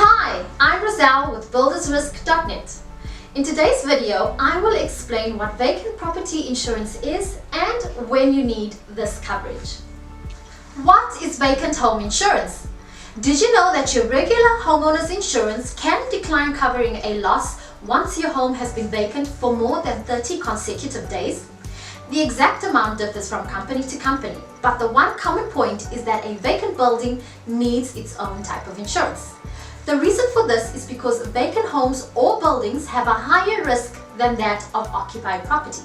Hi, I'm Roselle with buildersrisk.net. In today's video, I will explain what vacant property insurance is and when you need this coverage. What is vacant home insurance? Did you know that your regular homeowner's insurance can decline covering a loss once your home has been vacant for more than 30 consecutive days? The exact amount differs from company to company, but the one common point is that a vacant building needs its own type of insurance. The reason for this is because vacant homes or buildings have a higher risk than that of occupied property.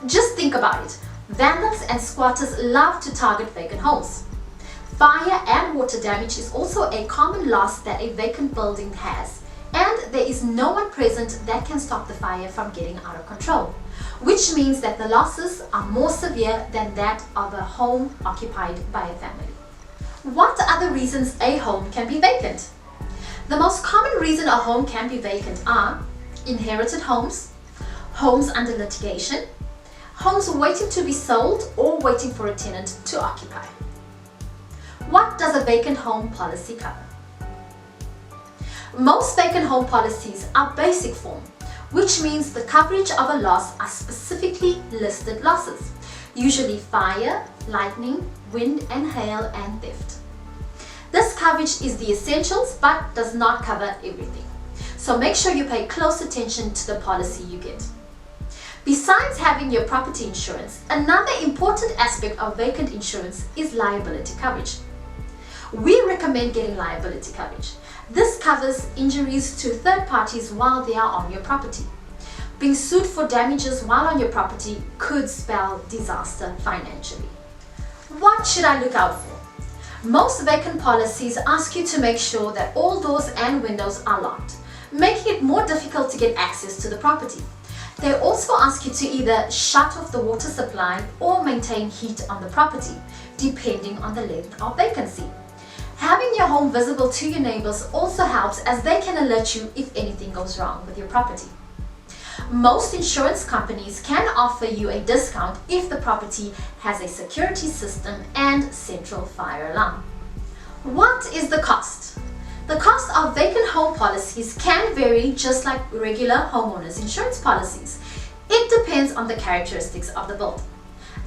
Just think about it. Vandals and squatters love to target vacant homes. Fire and water damage is also a common loss that a vacant building has, and there is no one present that can stop the fire from getting out of control, which means that the losses are more severe than that of a home occupied by a family. What are the reasons a home can be vacant? The most common reason a home can be vacant are inherited homes, homes under litigation, homes waiting to be sold or waiting for a tenant to occupy. What does a vacant home policy cover? Most vacant home policies are basic form, which means the coverage of a loss are specifically listed losses, usually fire, lightning, wind and hail, and theft. This coverage is the essentials but does not cover everything, so make sure you pay close attention to the policy you get. Besides having your property insurance, another important aspect of vacant insurance is liability coverage. We recommend getting liability coverage. This covers injuries to third parties while they are on your property. Being sued for damages while on your property could spell disaster financially. What should I look out for? Most vacant policies ask you to make sure that all doors and windows are locked, making it more difficult to get access to the property. They also ask you to either shut off the water supply or maintain heat on the property, depending on the length of vacancy. Having your home visible to your neighbors also helps, as they can alert you if anything goes wrong with your property. Most insurance companies can offer you a discount if the property has a security system and central fire alarm. What is the cost? The cost of vacant home policies can vary just like regular homeowners insurance policies. It depends on the characteristics of the building.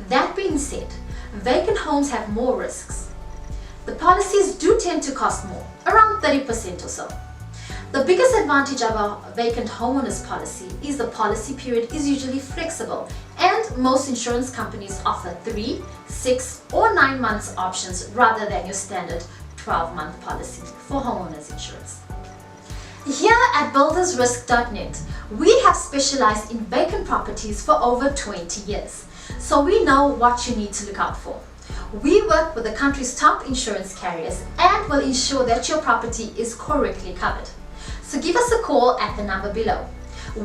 That being said, vacant homes have more risks. The policies do tend to cost more, around 30% or so. The biggest advantage of a vacant homeowner's policy is the policy period is usually flexible, and most insurance companies offer 3, 6 or 9 months options rather than your standard 12-month policy for homeowners insurance. Here at buildersrisk.net, we have specialized in vacant properties for over 20 years, so we know what you need to look out for. We work with the country's top insurance carriers and will ensure that your property is correctly covered. So give us a call at the number below.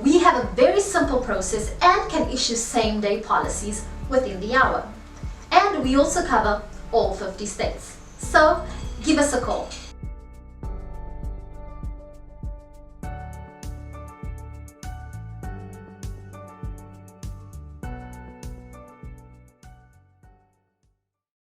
We have a very simple process and can issue same-day policies within the hour. And we also cover all 50 states. So give us a call.